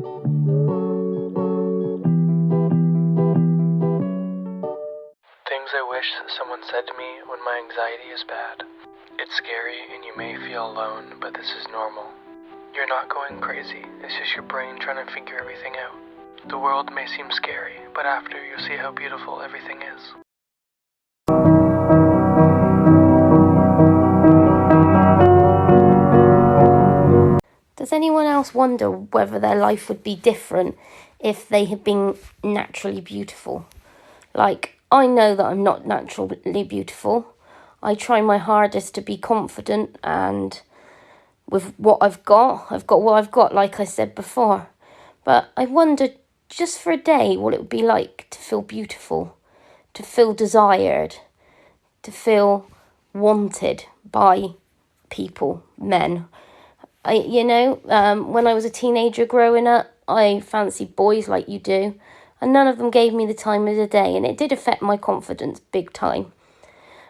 Things I wish someone said to me when my anxiety is bad. It's scary and you may feel alone, but this is normal. You're not going crazy, it's just your brain trying to figure everything out. The world may seem scary, but after you'll see how beautiful everything is. Does anyone else wonder whether their life would be different if they had been naturally beautiful? Like, I know that I'm not naturally beautiful. I try my hardest to be confident, and with what I've got what I've got, like I said before. But I wonder, just for a day, what it would be like to feel beautiful, to feel desired, to feel wanted by people, men. When I was a teenager growing up, I fancied boys like you do, and none of them gave me the time of the day, and it did affect my confidence big time.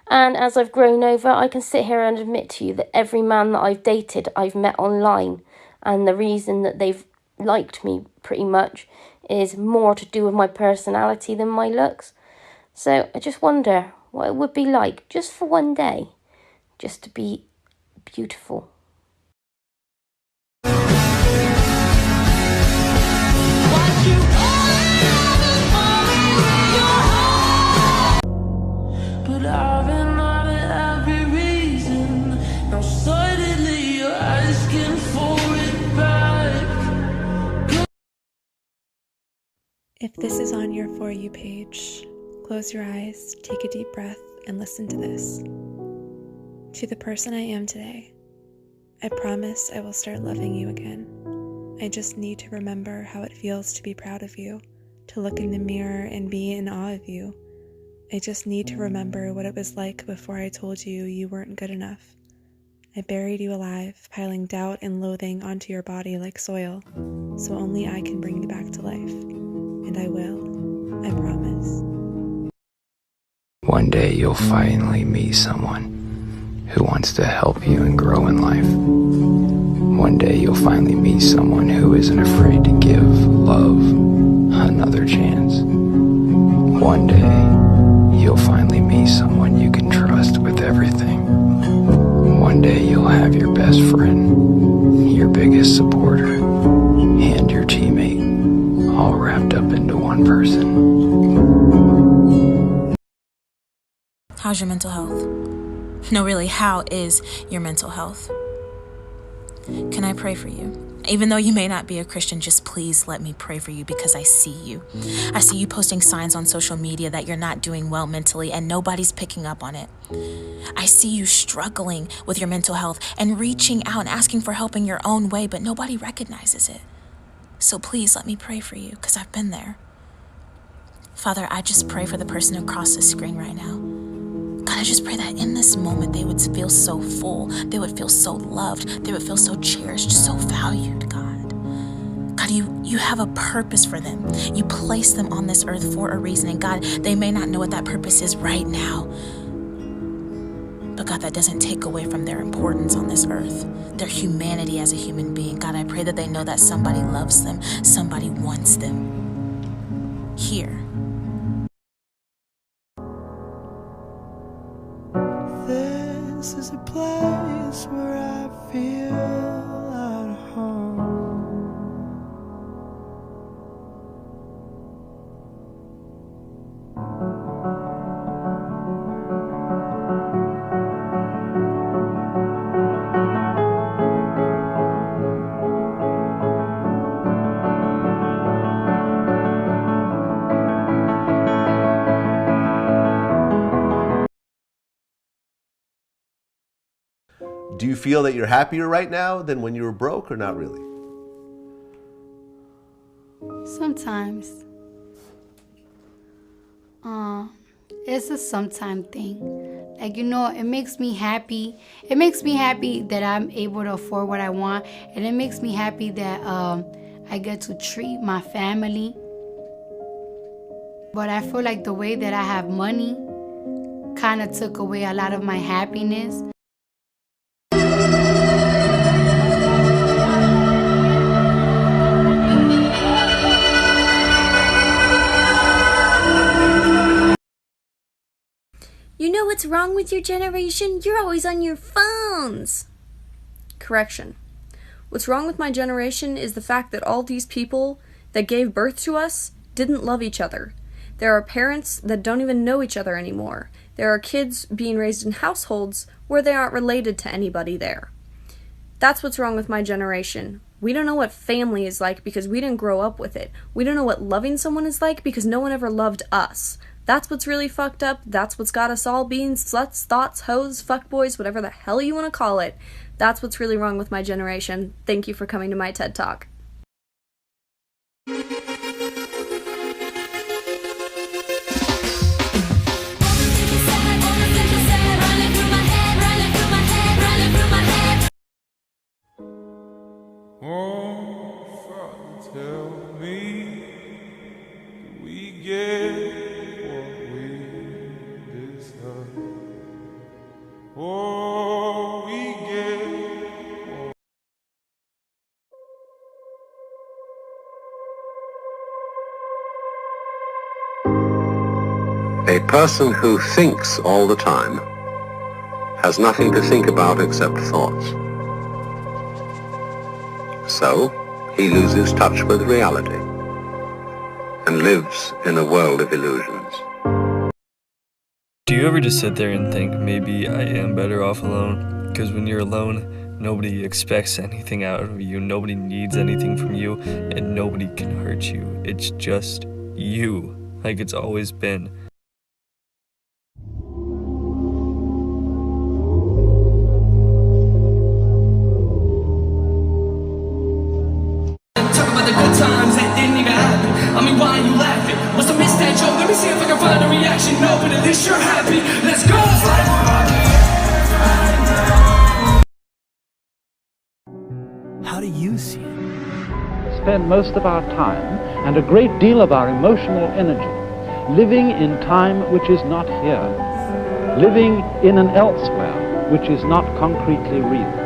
And as I've grown over, I can sit here and admit to you that every man that I've dated, I've met online, and the reason that they've liked me pretty much is more to do with my personality than my looks. So I just wonder what it would be like, just for one day, just to be beautiful. If this is on your For You page, close your eyes, take a deep breath, and listen to this. To the person I am today, I promise I will start loving you again. I just need to remember how it feels to be proud of you, to look in the mirror and be in awe of you. I just need to remember what it was like before I told you you weren't good enough. I buried you alive, piling doubt and loathing onto your body like soil, so only I can bring you back to life. And I will, I promise. One day you'll finally meet someone who wants to help you and grow in life. One day you'll finally meet someone who isn't afraid to give love another chance. One day you'll finally meet someone you can trust with everything. One day you'll have your best friend, your biggest supporter, and your teammate all wrapped up into one person. How's your mental health? No, really, how is your mental health? Can I pray for you? Even though you may not be a Christian, just please let me pray for you, because I see you. I see you posting signs on social media that you're not doing well mentally and nobody's picking up on it. I see you struggling with your mental health and reaching out and asking for help in your own way, but nobody recognizes it. So please let me pray for you, because I've been there. Father, I just pray for the person across the screen right now. God, I just pray that in this moment they would feel so full, they would feel so loved, they would feel so cherished, so valued, God. God, you have a purpose for them. You placed them on this earth for a reason, and God, they may not know what that purpose is right now. But God, that doesn't take away from their importance on this earth, their humanity as a human being. God, I pray that they know that somebody loves them, somebody wants them here. This is a place where I feel at home. Do you feel that you're happier right now than when you were broke, or not really? Sometimes. It's a sometime thing. Like, it makes me happy. It makes me happy that I'm able to afford what I want. And it makes me happy that I get to treat my family. But I feel like the way that I have money kind of took away a lot of my happiness. You know what's wrong with your generation? You're always on your phones. Correction. What's wrong with my generation is the fact that all these people that gave birth to us didn't love each other. There are parents that don't even know each other anymore. There are kids being raised in households where they aren't related to anybody there. That's what's wrong with my generation. We don't know what family is like because we didn't grow up with it. We don't know what loving someone is like because no one ever loved us. That's what's really fucked up. That's what's got us all being sluts, thoughts, hoes, fuckboys, whatever the hell you want to call it. That's what's really wrong with my generation. Thank you for coming to my TED Talk. Oh, Father, tell me, do we get what we deserve? Oh, we get what... A person who thinks all the time has nothing to think about except thoughts. So, he loses touch with reality and lives in a world of illusions. Do you ever just sit there and think, maybe I am better off alone? Because when you're alone, nobody expects anything out of you, nobody needs anything from you, and nobody can hurt you. It's just you, like it's always been. Why are you laughing? What's the mistake, Joe? Let me see if I can find a reaction. No, but at least you're happy. Let's go! How do you see it? Spend most of our time and a great deal of our emotional energy living in time which is not here, living in an elsewhere which is not concretely real.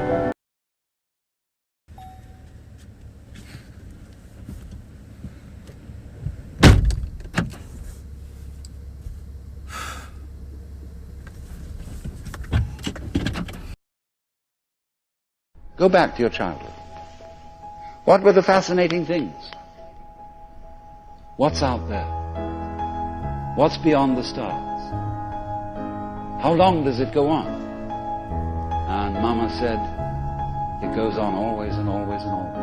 Go back to your childhood. What were the fascinating things? What's out there? What's beyond the stars? How long does it go on? And Mama said, it goes on always and always and always.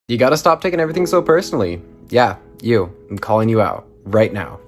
You gotta stop taking everything so personally. Yeah, you. I'm calling you out right now.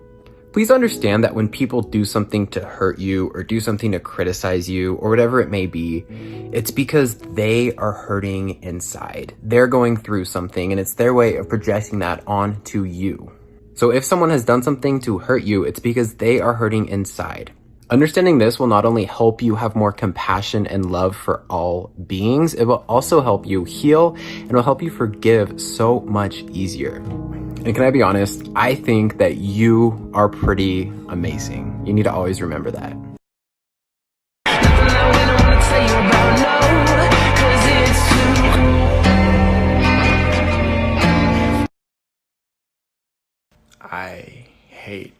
Please understand that when people do something to hurt you or do something to criticize you or whatever it may be, it's because they are hurting inside. They're going through something and it's their way of projecting that onto you. So if someone has done something to hurt you, it's because they are hurting inside. Understanding this will not only help you have more compassion and love for all beings, it will also help you heal and will help you forgive so much easier. And can I be honest? I think that you are pretty amazing. You need to always remember that. I hate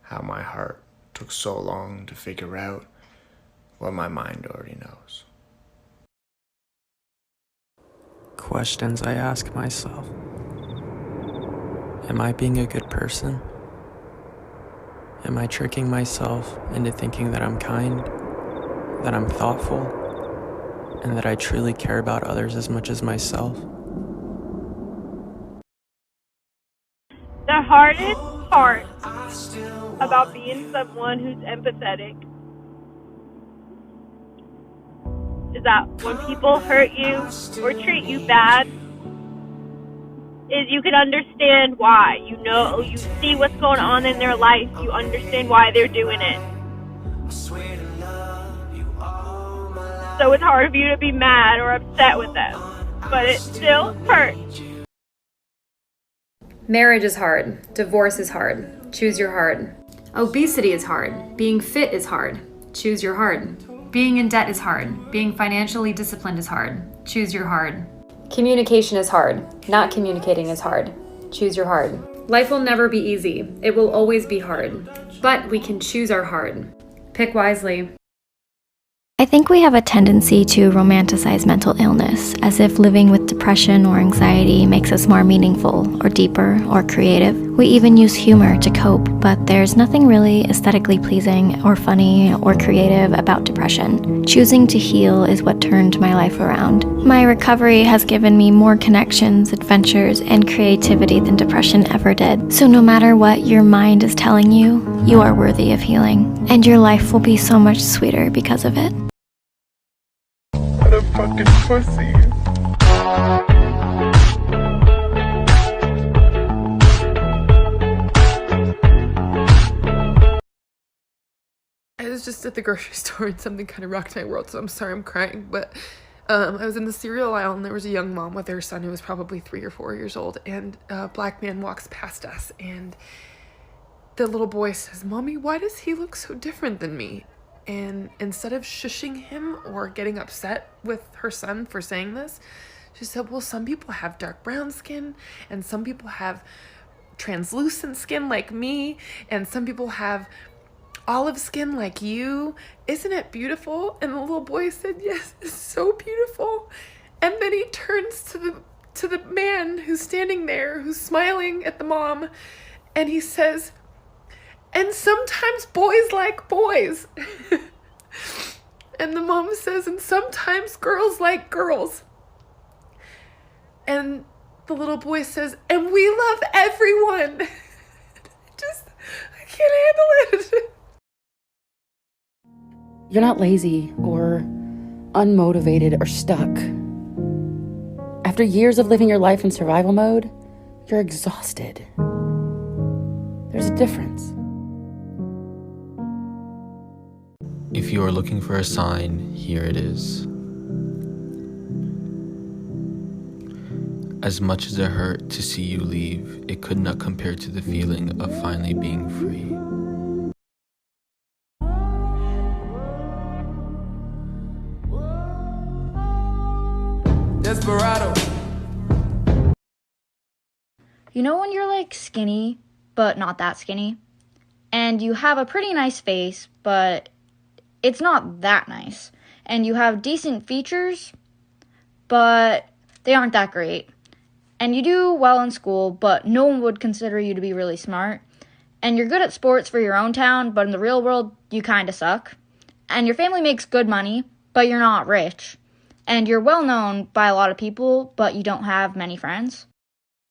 how my heart took so long to figure out what my mind already knows. Questions I ask myself. Am I being a good person? Am I tricking myself into thinking that I'm kind, that I'm thoughtful, and that I truly care about others as much as myself? The hardest part about being someone who's empathetic is that when people hurt you or treat you bad, is you can understand why. You know, you see what's going on in their life. You understand why they're doing it. So it's hard for you to be mad or upset with them, but it still hurts. Marriage is hard. Divorce is hard. Choose your hard. Obesity is hard. Being fit is hard. Choose your hard. Being in debt is hard. Being financially disciplined is hard. Choose your hard. Communication is hard. Not communicating is hard. Choose your hard. Life will never be easy. It will always be hard. But we can choose our hard. Pick wisely. I think we have a tendency to romanticize mental illness, as if living with depression or anxiety makes us more meaningful, or deeper, or creative. We even use humor to cope, but there's nothing really aesthetically pleasing, or funny, or creative about depression. Choosing to heal is what turned my life around. My recovery has given me more connections, adventures, and creativity than depression ever did. So no matter what your mind is telling you, you are worthy of healing, and your life will be so much sweeter because of it. What a fucking pussy. I was just at the grocery store and something kind of rocked my world, so I'm sorry I'm crying, but I was in the cereal aisle and there was a young mom with her son who was probably 3 or 4 years old, and a black man walks past us, and the little boy says, "Mommy, why does he look so different than me?" And instead of shushing him or getting upset with her son for saying this, she said, "Well, some people have dark brown skin, and some people have translucent skin like me, and some people have olive skin like you. Isn't it beautiful?" And the little boy said, "Yes, it's so beautiful." And then he turns to the man who's standing there, who's smiling at the mom, and he says, "And sometimes boys like boys." And the mom says, "And sometimes girls like girls." And the little boy says, "And we love everyone." I can't handle it. You're not lazy or unmotivated or stuck. After years of living your life in survival mode, you're exhausted. There's a difference. If you are looking for a sign, here it is. As much as it hurt to see you leave, it could not compare to the feeling of finally being free. Desperado. You know when you're like skinny, but not that skinny? And you have a pretty nice face, but it's not that nice. And you have decent features, but they aren't that great. And you do well in school, but no one would consider you to be really smart. And you're good at sports for your own town, but in the real world, you kind of suck. And your family makes good money, but you're not rich. And you're well known by a lot of people, but you don't have many friends.